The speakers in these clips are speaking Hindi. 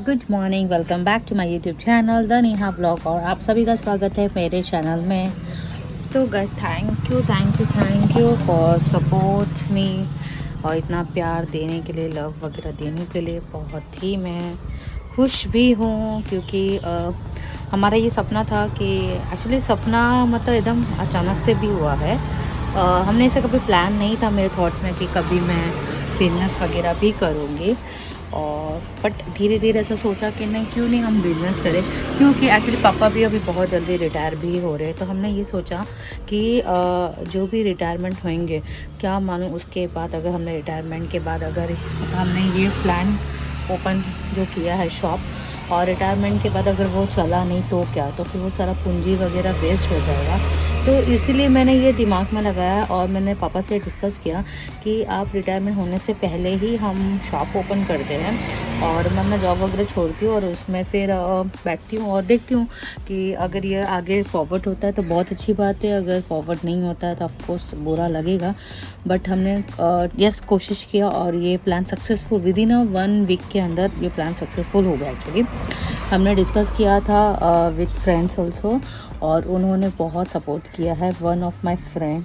Good morning, welcome back to my YouTube channel the Neha vlog. और आप सभी का स्वागत है मेरे चैनल में। तो guys thank you for support me और इतना प्यार देने के लिए, लव वगैरह देने के लिए बहुत ही मैं खुश भी हूँ, क्योंकि हमारा ये सपना था कि एक्चुअली सपना मतलब एकदम अचानक से भी हुआ है। हमने ऐसा कभी प्लान नहीं था मेरे थॉट्स में कि कभी मैं बिजनेस वगैरह भी करूँगी, और बट धीरे धीरे ऐसा सोचा कि नहीं, क्यों नहीं हम बिज़नेस करें, क्योंकि एक्चुअली पापा भी अभी बहुत जल्दी रिटायर भी हो रहे हैं। तो हमने ये सोचा कि जो भी रिटायरमेंट होंगे, क्या मालूम उसके बाद अगर हमने रिटायरमेंट के बाद अगर हमने ये प्लान ओपन जो किया है शॉप, और रिटायरमेंट के बाद अगर वो चला नहीं तो क्या, तो फिर वो सारा पूंजी वगैरह वेस्ट हो जाएगा। तो इसीलिए मैंने ये दिमाग में लगाया और मैंने पापा से डिस्कस किया कि आप रिटायरमेंट होने से पहले ही हम शॉप ओपन करते हैं, और मैं जॉब वगैरह छोड़ती हूँ और उसमें फिर बैठती हूँ और देखती हूँ कि अगर ये आगे फॉरवर्ड होता है तो बहुत अच्छी बात है, अगर फॉरवर्ड नहीं होता है तो ऑफकोर्स बुरा लगेगा। बट हमने यस कोशिश किया और ये plan successful within 1 week के अंदर ये प्लान सक्सेसफुल हो गया। एक्चुअली हमने डिस्कस किया था विद फ्रेंड्स ऑल्सो, और उन्होंने बहुत सपोर्ट किया है। वन ऑफ माई फ्रेंड,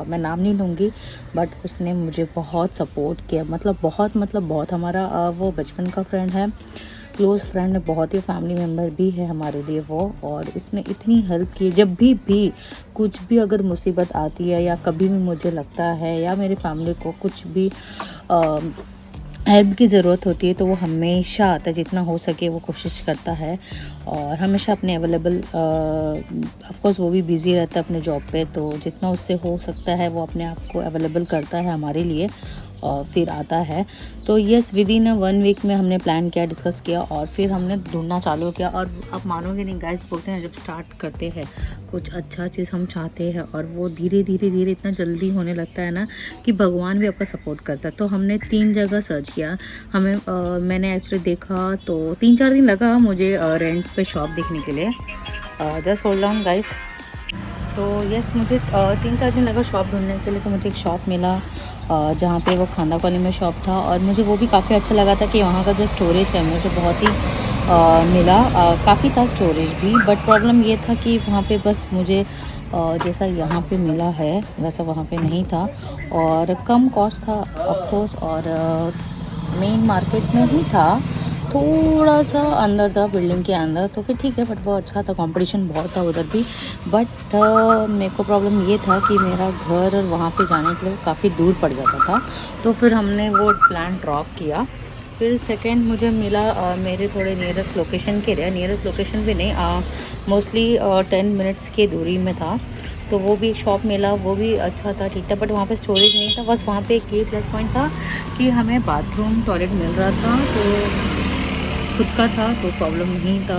मैं नाम नहीं लूँगी, बट उसने मुझे बहुत सपोर्ट किया, मतलब बहुत हमारा वो बचपन का फ्रेंड है, क्लोज़ फ्रेंड है, बहुत ही फैमिली मेम्बर भी है हमारे लिए वो। और इसने इतनी हेल्प की, जब भी कुछ भी अगर मुसीबत आती है या कभी भी मुझे लगता है या मेरी फैमिली को कुछ भी हेल्प की ज़रूरत होती है, तो वो हमेशा आता है, जितना हो सके वो कोशिश करता है और हमेशा अपने अवेलेबल। ऑफ कोर्स वो भी बिज़ी रहता है अपने जॉब पे, तो जितना उससे हो सकता है वो अपने आप को अवेलेबल करता है हमारे लिए और फिर आता है। तो यस, विद इन 1 वीक में हमने प्लान किया, डिस्कस किया और फिर हमने ढूंढना चालू किया। और आप मानोगे नहीं गाइस, बोलते हैं जब स्टार्ट करते हैं कुछ अच्छा चीज़ हम चाहते हैं और वो धीरे धीरे इतना जल्दी होने लगता है ना कि भगवान भी आपका सपोर्ट करता है। तो हमने 3 जगह सर्च किया। मैंने एक्चुअली देखा तो 3-4 दिन लगा मुझे रेंट पे शॉप देखने के लिए। Just hold on guys. तो यस, मुझे 3-4 दिन लगा शॉप ढूंढने के लिए। तो मुझे एक शॉप मिला जहाँ पे वो खांदा कॉलोनी में शॉप था, और मुझे वो भी काफ़ी अच्छा लगा था कि वहाँ का जो स्टोरेज है मुझे बहुत ही मिला। काफ़ी था स्टोरेज भी, बट प्रॉब्लम ये था कि वहाँ पे बस मुझे जैसा यहाँ पे मिला है वैसा वहाँ पे नहीं था, और कम कॉस्ट था ऑफ कोर्स, और मेन मार्केट में ही था, थोड़ा सा अंदर था बिल्डिंग के अंदर। तो फिर ठीक है, बट वो अच्छा था, कंपटीशन बहुत था उधर भी। बट मेरे को प्रॉब्लम ये था कि मेरा घर वहाँ पे जाने के लिए काफ़ी दूर पड़ जाता था, तो फिर हमने वो प्लान ड्रॉप किया। फिर सेकंड मुझे मिला मेरे थोड़े नियरेस्ट लोकेशन के लिए, नियरेस्ट लोकेशन भी नहीं, मोस्टली 10 मिनट्स की दूरी में था। तो वो भी एक शॉप मिला, वो भी अच्छा था, ठीक था, बट वहाँ पे स्टोरेज नहीं था। बस वहाँ पे एक ये प्लस पॉइंट था कि हमें बाथरूम टॉयलेट मिल रहा था, तो खुद का था, तो प्रॉब्लम नहीं था,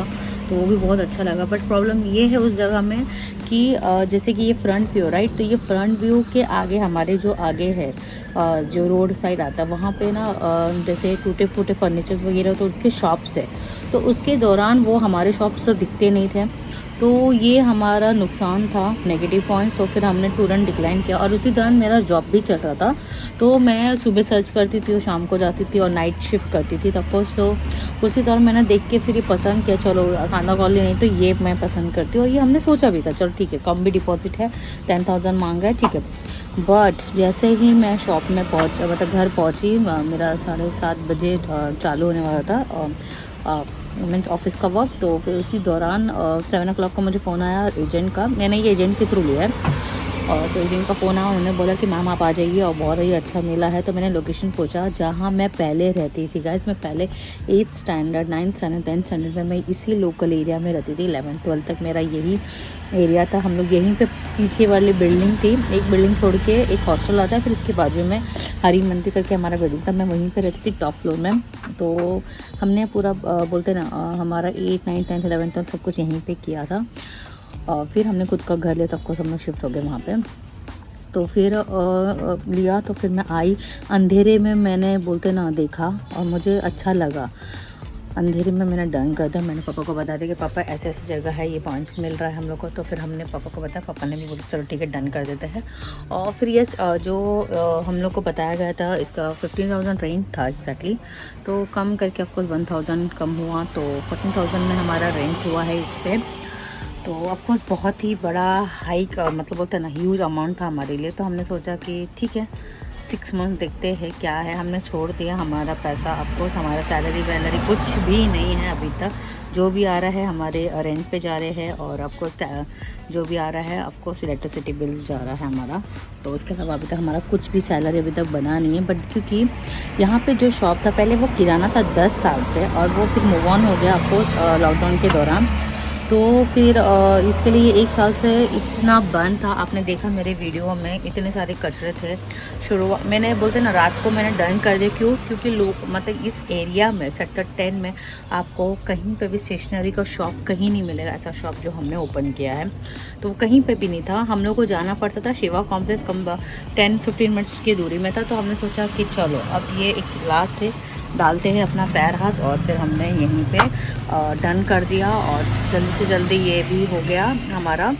तो वो भी बहुत अच्छा लगा। बट प्रॉब्लम ये है उस जगह में कि जैसे कि ये फ्रंट व्यू राइट, तो ये फ्रंट व्यू के आगे हमारे जो आगे है जो रोड साइड आता है वहाँ पे ना जैसे टूटे फूटे फर्नीचर्स वगैरह तो उनके शॉप्स है, तो उसके दौरान वो हमारे शॉप्स तो दिखते नहीं थे। तो ये हमारा नुकसान था, नेगेटिव पॉइंट। तो फिर हमने तुरंत डिक्लाइन किया, और उसी दौरान मेरा जॉब भी चल रहा था, तो मैं सुबह सर्च करती थी और शाम को जाती थी और नाइट शिफ्ट करती थी तब को। सो उसी दौरान मैंने देख के फिर ये पसंद किया, चलो खाना कॉलोनी नहीं तो ये मैं पसंद करती हूँ। और ये हमने सोचा भी था, चलो ठीक है, कम भी डिपॉजिट है, 10,000 मांगा है, ठीक है। बट जैसे ही मैं शॉप में मतलब घर पहुँची, मेरा 7:30 बजे चालू होने वाला था मीन्स ऑफिस का वर्क। तो फिर उसी दौरान 7 o'clock का मुझे फ़ोन आया एजेंट का। मैंने ये एजेंट के थ्रू लिया है, और तो एजेंट का फ़ोन आया, उन्होंने बोला कि मैम आप आ जाइए, और बहुत ही अच्छा मिला है। तो मैंने लोकेशन पूछा जहाँ मैं पहले रहती थी। गाइस मैं पहले 8th standard 9th standard 10th standard में मैं इसी लोकल एरिया में रहती थी। 11th 12th तक मेरा यही एरिया था। हम लोग यहीं पे पीछे वाली बिल्डिंग थी, एक बिल्डिंग छोड़ के एक हॉस्टल आता है, फिर इसके बाजू में हरी मंदिर करके हमारा बिल्डिंग था, मैं वहीं पे रहती थी टॉप फ्लोर में। तो हमने पूरा बोलते ना हमारा 8th 9th 10th 11th तक सब कुछ यहीं पे किया था। और फिर हमने खुद का घर लिया, तब को सब लोग शिफ्ट हो गए वहाँ पे। तो फिर लिया, तो फिर मैं आई, अंधेरे में मैंने बोलते ना देखा और मुझे अच्छा लगा। अंधेरे में मैंने डन कर दिया। मैंने पापा को बता दिया कि पापा ऐसे ऐसी जगह है, ये पॉइंट मिल रहा है हम लोग को। तो फिर हमने पापा को बताया, पापा ने भी बोला चलो ठीक है डन कर देते हैं। और फिर ये जो हम लोग को बताया गया था इसका 15,000 रेंट था एग्जैक्टली। तो कम करके ऑफकोर्स 1,000 कम हुआ, तो 14,000 में हमारा रेंट हुआ है इस पर। तो ऑफकोर्स बहुत ही बड़ा हाइक मतलब बोलते हैं ना ह्यूज अमाउंट था हमारे लिए। तो हमने सोचा कि ठीक है 6 मंथ देखते हैं क्या है। हमने छोड़ दिया हमारा पैसा। ऑफकोर्स हमारा सैलरी वैलरी कुछ भी नहीं है अभी तक। जो भी आ रहा है हमारे रेंट पे जा रहे हैं, और ऑफकोर्स जो भी आ रहा है ऑफकोर्स इलेक्ट्रिसिटी बिल जा रहा है हमारा। तो उसके अलावा अभी तक हमारा कुछ भी सैलरी अभी तक बना नहीं है। बट क्योंकि यहाँ पे जो शॉप था पहले वो किराना था 10 साल से, और वो फिर मूव ऑन हो गया ऑफकोर्स लॉकडाउन के दौरान। तो फिर इसके लिए 1 साल से इतना बंद था। आपने देखा मेरे वीडियो में इतने सारे कचरे थे। शुरुआत मैंने बोलते ना रात को मैंने डन कर दिया। क्यों? क्योंकि लोग मतलब इस एरिया में सेक्टर 10 में आपको कहीं पे भी स्टेशनरी का शॉप कहीं नहीं मिलेगा। ऐसा शॉप जो हमने ओपन किया है तो वो कहीं पे भी नहीं था। हम लोग को जाना पड़ता था शिवा कॉम्प्लेक्स, कम 10-15 मिनट्स की दूरी में था। तो हमने सोचा कि चलो अब ये एक लास्ट है, डालते हैं अपना पैर हाथ। और फिर हमने यहीं पे डन कर दिया, और जल्दी से जल्दी ये भी हो गया हमारा।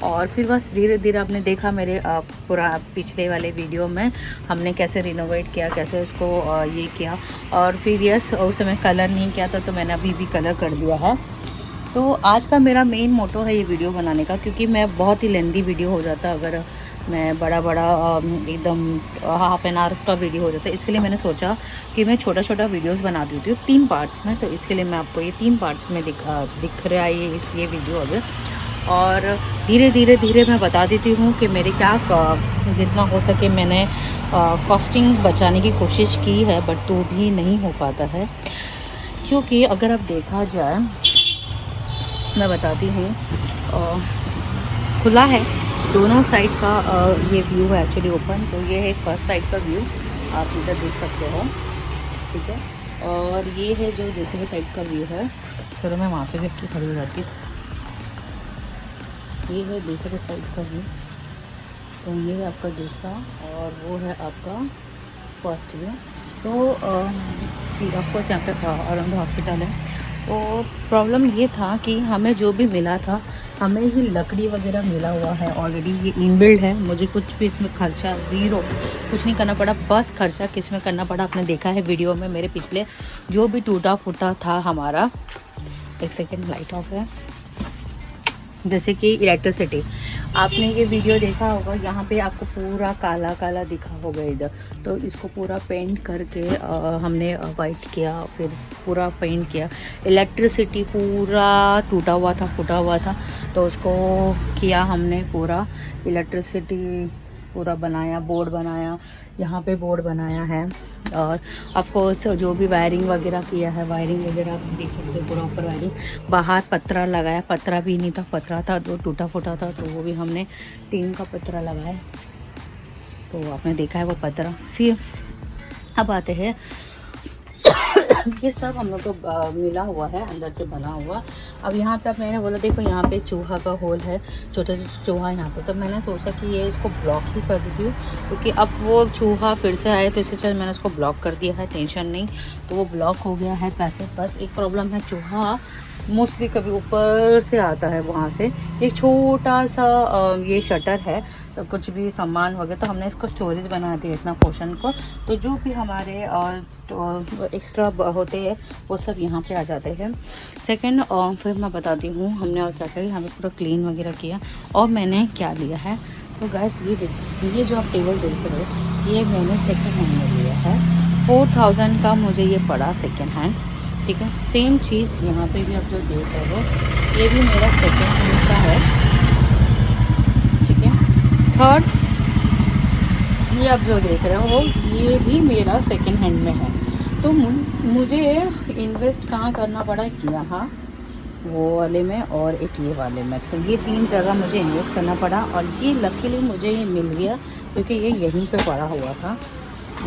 और फिर बस धीरे धीरे आपने देखा मेरे पूरा पिछले वाले वीडियो में हमने कैसे रिनोवेट किया, कैसे इसको ये किया। और फिर यस उस समय कलर नहीं किया था, तो मैंने अभी भी कलर कर दिया है। तो आज का मेरा मेन मोटो है ये वीडियो बनाने का, क्योंकि मैं बहुत ही लेंदी वीडियो हो जाता अगर मैं बड़ा एकदम हाफ एन आवर का वीडियो हो जाता है। इसके लिए मैंने सोचा कि मैं छोटा छोटा वीडियोस बना देती हूँ 3 पार्ट्स में। तो इसके लिए मैं आपको ये 3 पार्ट्स में दिख रहा है ये वीडियो अभी। और धीरे धीरे मैं बता देती हूँ कि मेरे क्या जितना हो सके मैंने कॉस्टिंग बचाने की कोशिश की है, बट तो भी नहीं हो पाता है। क्योंकि अगर अब देखा जाए, मैं बताती हूँ, खुला है दोनों साइड का ये व्यू है एक्चुअली ओपन। तो ये है फर्स्ट साइड का व्यू, आप इधर देख सकते हो, ठीक है। और ये है जो दूसरे साइड का व्यू है। चलो मैं वहाँ पे भी आपकी खड़ी हो जाती। ये है दूसरे साइड का व्यू। तो ये है आपका दूसरा, और वो है आपका फर्स्ट व्यू। तो आपको यहाँ पे अराउंड हॉस्पिटल है। तो प्रॉब्लम ये था कि हमें जो भी मिला था, हमें ही लकड़ी वगैरह मिला हुआ है ऑलरेडी, ये इनबिल्ड है। मुझे कुछ भी इसमें खर्चा ज़ीरो, कुछ नहीं करना पड़ा। बस खर्चा किस में करना पड़ा, आपने देखा है वीडियो में मेरे पिछले जो भी टूटा फूटा था हमारा। एक सेकेंड, लाइट ऑफ है। जैसे कि इलेक्ट्रिसिटी, आपने ये वीडियो देखा होगा, यहाँ पे आपको पूरा काला काला दिखा होगा इधर। तो इसको पूरा पेंट करके हमने वाइट किया, फिर पूरा पेंट किया। इलेक्ट्रिसिटी पूरा टूटा हुआ था, फूटा हुआ था, तो उसको किया हमने पूरा इलेक्ट्रिसिटी पूरा बनाया, बोर्ड बनाया, यहाँ पे बोर्ड बनाया है। और ऑफ कोर्स जो भी वायरिंग वगैरह किया है, वायरिंग वगैरह आप देख सकते हो, पूरा ऊपर वायरिंग। बाहर पतरा लगाया, पतरा भी नहीं था, पतरा था तो टूटा फूटा था, तो वो भी हमने टीन का पतरा लगाया। तो आपने देखा है वो पतरा। फिर अब आते हैं ये सब हम लोग को मिला हुआ है, अंदर से बना हुआ। अब यहाँ पे अब मैंने बोला देखो यहाँ पे चूहा का होल है, छोटा सा चूहा यहाँ तो मैंने सोचा कि ये इसको ब्लॉक ही कर देती हूँ, क्योंकि अब वो चूहा फिर से आए तो इससे चल मैंने उसको ब्लॉक कर दिया है, टेंशन नहीं। तो वो ब्लॉक हो गया है पैसे। बस एक प्रॉब्लम है, चूहा मोस्टली कभी ऊपर से आता है, वहाँ से एक छोटा सा ये शटर है, तो कुछ भी सामान वगैरह, तो हमने इसको स्टोरेज बना दिया इतना पोर्शन को। तो जो भी हमारे एक्स्ट्रा होते हैं वो सब यहाँ पे आ जाते हैं। सेकंड, फिर मैं बताती हूँ हमने और क्या किया। हमें पूरा क्लीन वगैरह किया। और मैंने क्या लिया है, तो गैस ये देखिए, ये जो आप टेबल देख रहे हो ये मैंने सेकेंड हैंड में लिया है। 4000 का मुझे ये पड़ा सेकेंड हैंड, ठीक है। सेम चीज़ यहाँ पे भी आप जो देख रहे हो ये भी मेरा सेकेंड हैंड का है, ठीक है। थर्ड, ये आप जो देख रहे हो ये भी मेरा सेकेंड हैंड में है। तो मुझे इन्वेस्ट कहाँ करना पड़ा, कि यहाँ वो वाले में और एक ये वाले में। तो ये 3 जगह मुझे इन्वेस्ट करना पड़ा, और ये लकीली मुझे ये मिल गया, क्योंकि ये यहीं पे पड़ा हुआ था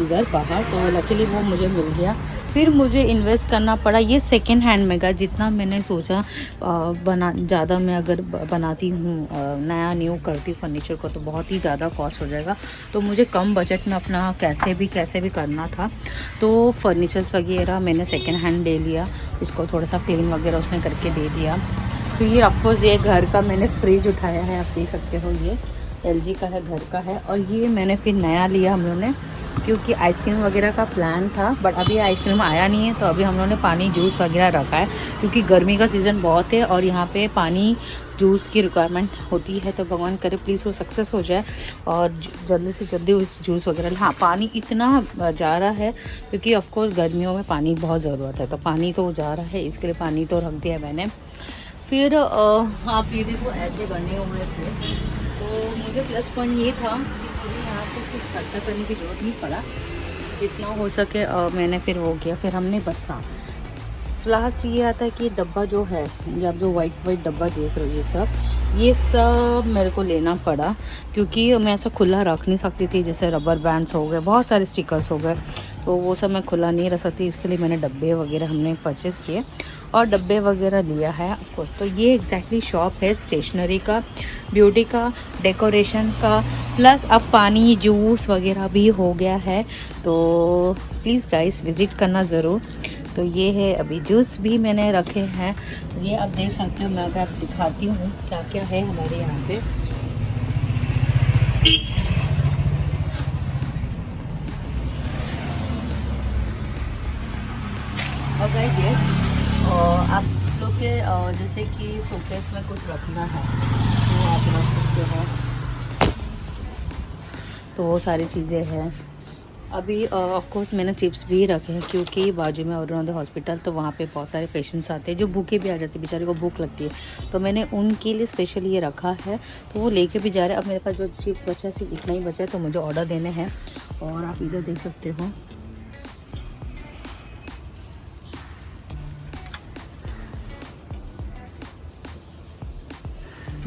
इधर बाहर, तो लकीली वो मुझे मिल गया। फिर मुझे इन्वेस्ट करना पड़ा। ये सेकेंड हैंड में का, जितना मैंने सोचा बना ज़्यादा मैं अगर बनाती हूँ नया न्यू करती फर्नीचर को तो बहुत ही ज़्यादा कॉस्ट हो जाएगा। तो मुझे कम बजट में अपना कैसे भी करना था। तो फर्नीचर्स वगैरह मैंने सेकेंड हैंड ले लिया, इसको थोड़ा सा क्लीन वगैरह उसने करके दे दिया। फिर ऑफकोर्स ये घर का मैंने फ्रिज उठाया है, आप देख सकते हो ये LG का है, घर का है। और ये मैंने फिर नया लिया हम लोगों ने, क्योंकि आइसक्रीम वगैरह का प्लान था, बट अभी आइसक्रीम आया नहीं है। तो अभी हम लोगों ने पानी जूस वगैरह रखा है, क्योंकि गर्मी का सीज़न बहुत है और यहाँ पे पानी जूस की रिक्वायरमेंट होती है। तो भगवान करे प्लीज़ वो सक्सेस हो जाए और जल्दी से जल्दी उस जूस वगैरह। हाँ, पानी इतना जा रहा है क्योंकि ऑफकोर्स गर्मियों में पानी बहुत ज़रूरत है, तो पानी तो जा रहा है, इसके लिए पानी तो रख दिया मैंने। फिर आप ये देखो ऐसे बने हुए थे। तो मुझे प्लस पॉइंट ये था कि मुझे यहाँ पे कुछ खर्चा करने की ज़रूरत नहीं पड़ा, जितना हो सके मैंने फिर वो किया। फिर हमने बस हाँ लास्ट ये आता है कि डब्बा जो है, ये आप जो वाइट डब्बा देख रहे हो, ये सब मेरे को लेना पड़ा, क्योंकि मैं ऐसा खुला रख नहीं सकती थी। जैसे रबर बैंड्स हो गए, बहुत सारे स्टिकर्स हो गए, तो वो सब मैं खुला नहीं रख सकती। इसके लिए मैंने डब्बे वगैरह हमने परचेज़ किए और डब्बे वगैरह लिया है ऑफकोर्स। तो ये एग्जैक्टली शॉप है स्टेशनरी का, ब्यूटी का, डेकोरेशन का, प्लस अब पानी जूस वगैरह भी हो गया है। तो प्लीज़ गाइस विज़िट करना ज़रूर। तो ये है, अभी जूस भी मैंने रखे हैं, ये आप देख सकते हो। मैं अगर आप दिखाती हूँ क्या क्या है हमारे यहाँ पे। और गाइस यस, आप लोग के जैसे कि शोकेस में कुछ रखना है तो आप रख सकते हो। तो वो सारी चीज़ें हैं। अभी ऑफकोर्स मैंने चिप्स भी रखे हैं, क्योंकि बाजू में अरुणोदय हॉस्पिटल, तो वहाँ पे बहुत सारे पेशेंट्स आते हैं जो भूखे भी आ जाते हैं, बेचारे को भूख लगती है। तो मैंने उनके लिए स्पेशल ये रखा है, तो वो लेके भी जा रहे हैं। अब मेरे पास जो चिप्स बचा है सिर्फ इतना ही बचा है, तो मुझे ऑर्डर देने हैं। और आप इधर देख सकते हो,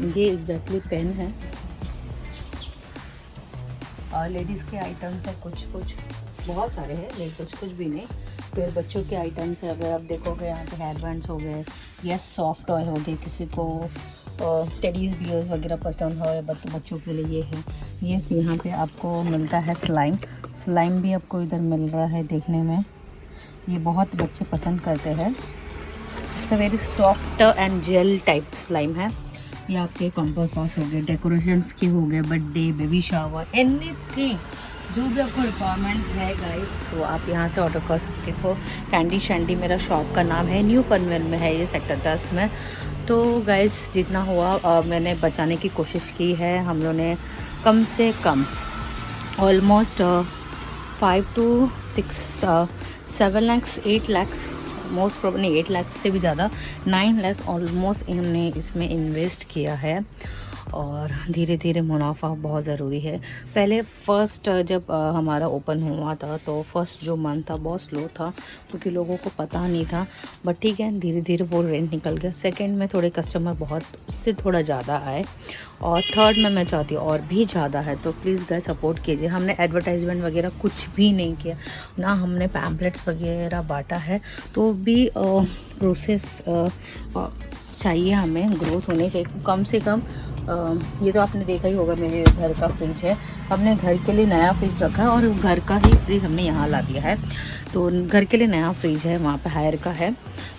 ये एग्जैक्टली पेन है और लेडीज़ के आइटम्स है, कुछ बहुत सारे हैं, लेकिन कुछ भी नहीं। फिर बच्चों के आइटम्स है, अगर आप देखोगे यहाँ पे हेयर बैंड्स हो गए, या सॉफ्ट टॉय हो गए, किसी को टेडीज़ बियर्स वगैरह पसंद हो, बच्चों के लिए ये है। ये यहाँ पे आपको मिलता है स्लाइम भी आपको इधर मिल रहा है देखने में। ये बहुत बच्चे पसंद करते हैं। It's a very soft and gel type slime है। ये आपके कॉम्पोस्ट बॉक्स हो गए, डेकोरेशंस के हो गए, बर्थडे, बेबी शावर, एनीथिंग जो भी आपको रिक्वायरमेंट है गाइस, तो आप यहाँ से ऑर्डर कर सकते हो। कैंडी शैंडी मेरा शॉप का नाम है, न्यू पनवेल में है ये, सेक्टर 10 में। तो गाइस जितना हुआ मैंने बचाने की कोशिश की है। हम लोगों ने कम से कम almost 5 to 6 7 lakhs 8 lakhs most problem 8 lakh से भी ज़्यादा 9 लाख ऑलमोस्ट हमने इसमें इन्वेस्ट किया है। और धीरे धीरे मुनाफा बहुत ज़रूरी है। पहले फर्स्ट जब हमारा ओपन हुआ था तो फर्स्ट जो मंथ था बहुत स्लो था, क्योंकि लोगों को पता नहीं था, बट ठीक है धीरे धीरे वो रेंट निकल गया। सेकंड में थोड़े कस्टमर बहुत उससे थोड़ा ज़्यादा आए, और थर्ड में मैं चाहती हूँ और भी ज़्यादा है। तो प्लीज़ गाइस सपोर्ट कीजिए। हमने एडवर्टाइजमेंट वगैरह कुछ भी नहीं किया, ना हमने पैम्पलेट्स वगैरह बांटा है। तो भी प्रोसेस चाहिए, हमें ग्रोथ होनी चाहिए कम से कम। ये तो आपने देखा ही होगा, मेरे घर का फ्रिज है, हमने घर के लिए नया फ्रिज रखा है और घर का ही फ्रिज हमने यहाँ ला दिया है। तो घर के लिए नया फ्रिज है, वहाँ पे हायर का है।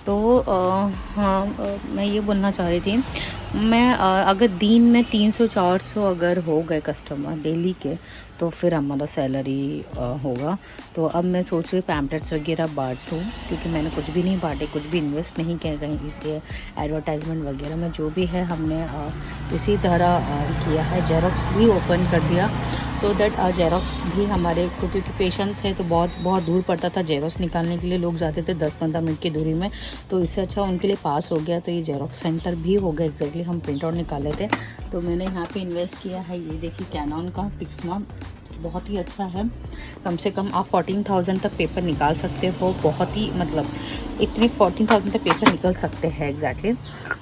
तो हाँ मैं ये बोलना चाह रही थी, मैं अगर दिन में 300-400 अगर हो गए कस्टमर डेली के, तो फिर हमारा सैलरी होगा। तो अब मैं सोच रही पैम्पलेट्स वगैरह बांट दूँ, क्योंकि मैंने कुछ भी नहीं बांटे, कुछ भी इन्वेस्ट नहीं किया कहीं, इसलिए एडवर्टाइजमेंट वगैरह में जो भी है हमने इसी तरह किया है। जेरोक्स भी ओपन कर दिया, सो दैट जेरोक्स भी हमारे, क्योंकि पेशेंट्स है तो बहुत दूर पड़ता था जेरोक्स निकालने के लिए, लोग जाते थे 10-15 मिनट की दूरी में, तो इससे अच्छा उनके लिए पास हो गया। तो ये जेरोक्स सेंटर भी हो गया एग्जैक्टली, हम प्रिंट आउट निकाले थे। तो मैंने यहाँ पे इन्वेस्ट किया है। ये देखिए कैनन का पिक्समा बहुत ही अच्छा है, कम से कम आप 14,000 तक पेपर निकाल सकते हो। बहुत ही मतलब इतनी 14,000 तक पेपर निकल सकते हैं एग्जैक्टली।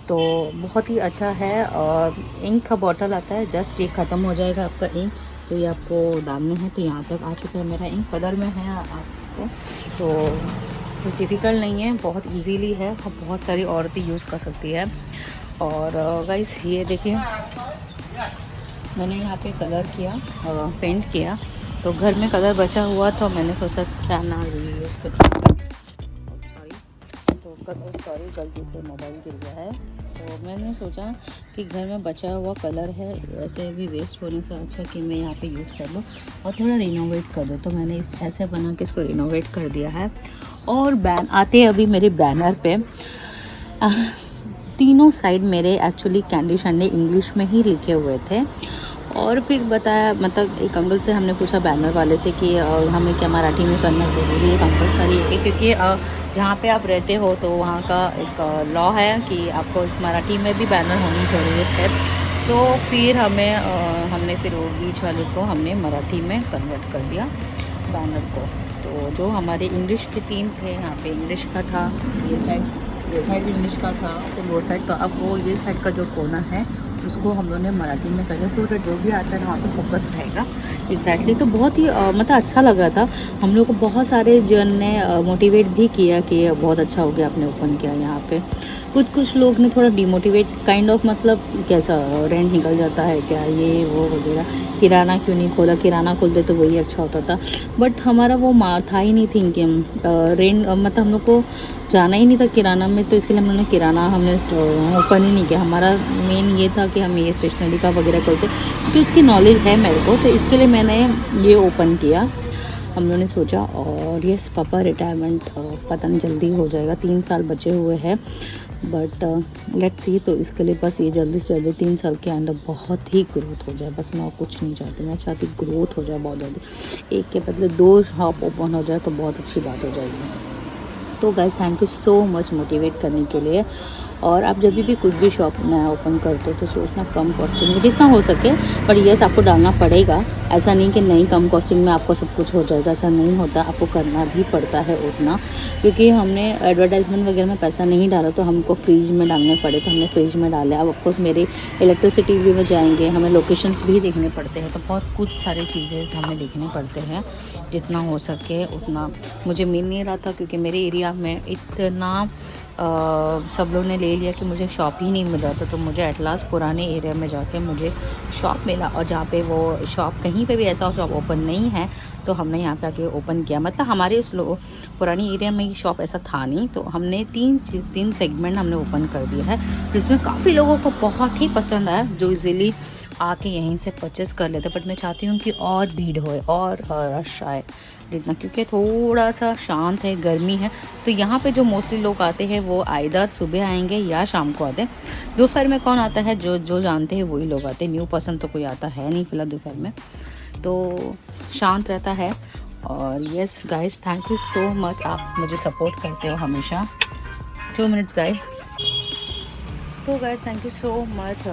तो बहुत ही अच्छा है। और इंक का बॉटल आता है, जस्ट ये ख़त्म हो जाएगा आपका इंक, तो ये आपको दाम में है। तो यहाँ तक आ चुका है मेरा इंक, कलर में है आपको। तो कुछ डिफ़िकल्ट नहीं है, बहुत इजीली है और बहुत सारी औरतें यूज़ कर सकती है। और गाइस ये देखिए, मैंने यहाँ पे कलर किया, पेंट किया, तो घर में कलर बचा हुआ तो मैंने सोचा क्या ना यूज़ कर, सॉरी गलती से मोबाइल गिर गया है। तो मैंने सोचा कि घर में बचा हुआ कलर है, ऐसे भी वेस्ट होने से अच्छा कि मैं यहाँ पे यूज़ कर लूँ और थोड़ा रिनोवेट कर दूँ। तो मैंने इस ऐसे बना के इसको रिनोवेट कर दिया है। और आते अभी मेरे बैनर पे तीनों साइड मेरे एक्चुअली कैंडी शैंडी इंग्लिश में ही लिखे हुए थे। और फिर बताया, मतलब एक अंकल से हमने पूछा बैनर वाले से कि हमें क्या मराठी में करना ज़रूरी है, कंपलसरी है, क्योंकि जहाँ पे आप रहते हो तो वहाँ का एक लॉ है कि आपको मराठी में भी बैनर होनी ज़रूरत है। तो फिर हमने फिर वो बीच वाले को हमने मराठी में कन्वर्ट कर दिया बैनर को। तो जो हमारे इंग्लिश के 3 थे, यहाँ पे इंग्लिश का था, ये साइड इंग्लिश का था, फिर वो साइड का, अब वो ये साइड का जो कोना है उसको हम लोगों ने मराठी में कर दिया, सो दैट जो भी आता है वहाँ पे फोकस रहेगा। एग्जैक्टली तो बहुत ही मतलब अच्छा लग रहा था। हम लोग को बहुत सारे जन ने मोटिवेट भी किया कि बहुत अच्छा हो गया आपने ओपन किया यहाँ पे। कुछ लोग ने थोड़ा डिमोटिवेट काइंड ऑफ, मतलब कैसा रेंट निकल जाता है क्या, ये वो वगैरह, किराना क्यों नहीं खोला, किराना खोलते तो वही अच्छा होता था। बट हमारा वो था ही नहीं थिंक रेंट, मतलब हम लोग को जाना ही नहीं था किराना में, तो इसके लिए हमने किराना ओपन ही नहीं किया। हमारा मेन ये था कि हम ये स्टेशनरी का वगैरह करते, क्योंकि उसकी नॉलेज है मेरे को, तो इसके लिए मैंने ये ओपन किया, हम लोगों ने सोचा। और यस, पापा रिटायरमेंट पता नहीं जल्दी हो जाएगा, 3 साल बचे हुए हैं, बट लेट्स सी। तो इसके लिए बस ये जल्दी से जल्दी 3 साल के अंदर बहुत ही ग्रोथ हो जाए, बस मैं और कुछ नहीं चाहती। मैं चाहती ग्रोथ हो जाए बहुत जल्दी, एक के बदले 2 शॉप ओपन हो जाए तो बहुत अच्छी बात हो जाएगी। तो guys thank you so much motivate करने के लिए। और आप जब भी कुछ भी शॉप नया ओपन करते हो तो सोचना कम कॉस्टिंग में जितना हो सके, पर यस आपको डालना पड़ेगा। ऐसा नहीं कि नहीं कम कॉस्टिंग में आपको सब कुछ हो जाएगा, ऐसा नहीं होता, आपको करना भी पड़ता है उतना, क्योंकि हमने एडवर्टाइजमेंट वगैरह में पैसा नहीं डाला तो हमको फ्रीज में डालने पड़े, तो हमने फ्रीज में डाले। अब ऑफकोर्स मेरे इलेक्ट्रिसिटी भी में जाएंगे, हमें लोकेशंस भी देखने पड़ते हैं, तो बहुत कुछ सारी चीज़ें हमें देखने पड़ते हैं। जितना हो सके उतना मुझे मिल नहीं रहा था, क्योंकि मेरे एरिया में इतना सब लोग ने ले लिया कि मुझे शॉप ही नहीं मिल रहा था। तो मुझे एट लास्ट पुराने एरिया में जाके मुझे शॉप मिला, और जहाँ पे वो शॉप कहीं पे भी ऐसा शॉप ओपन नहीं है तो हमने यहाँ पे आके ओपन किया। मतलब हमारे उस पुरानी एरिया में ये शॉप ऐसा था नहीं, तो हमने 3 सेगमेंट हमने ओपन कर दिया है, जिसमें काफ़ी लोगों को बहुत ही पसंद आया, जो इजीली आके यहीं से परचेस कर लेते। बट मैं चाहती हूँ कि और भीड़ होए और रश आए जितना, क्योंकि थोड़ा सा शांत है, गर्मी है, तो यहाँ पे जो मोस्टली लोग आते हैं वो आइदर सुबह आएंगे या शाम को आते हैं। दोपहर में कौन आता है, जो जानते हैं वही लोग आते हैं, न्यू पर्सन तो कोई आता है नहीं फिलहाल दोपहर में, तो शांत रहता है। और yes guys thank you so much, आप मुझे सपोर्ट करते हो हमेशा। 2 मिनट्स गाइस। तो guys thank you so much.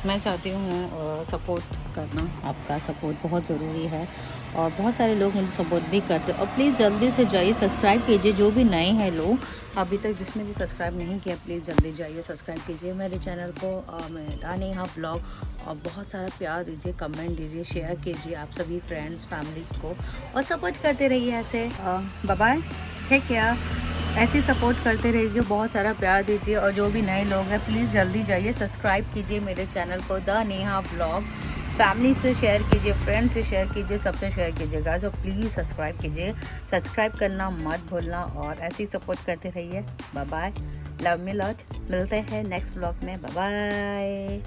मैं चाहती हूँ सपोर्ट करना, आपका सपोर्ट बहुत ज़रूरी है, और बहुत सारे लोग मुझे सपोर्ट भी करते हैं। और प्लीज़ जल्दी से जाइए सब्सक्राइब कीजिए, जो भी नए हैं लोग अभी तक जिसने भी सब्सक्राइब नहीं किया, प्लीज़ जल्दी जाइए सब्सक्राइब कीजिए मेरे चैनल को। मैं नेहा ब्लॉग, और बहुत सारा प्यार दीजिए, कमेंट दीजिए, शेयर कीजिए आप सभी फ्रेंड्स फैमिलीज़ को, और सपोर्ट करते रहिए ऐसे। बाय बाय, टेक केयर, ऐसे सपोर्ट करते रहिए, बहुत सारा प्यार दीजिए। और जो भी नए लोग हैं प्लीज़ जल्दी जाइए सब्सक्राइब कीजिए मेरे चैनल को, द नेहा ब्लॉग। फैमिली से शेयर कीजिए, फ्रेंड्स से शेयर कीजिए, सबसे शेयर कीजिएगा। सो प्लीज़ सब्सक्राइब कीजिए, सब्सक्राइब करना मत भूलना, और ऐसे ही सपोर्ट करते रहिए। Bye bye, love me lot, मिलते हैं नेक्स्ट ब्लॉग में, बाय बाय।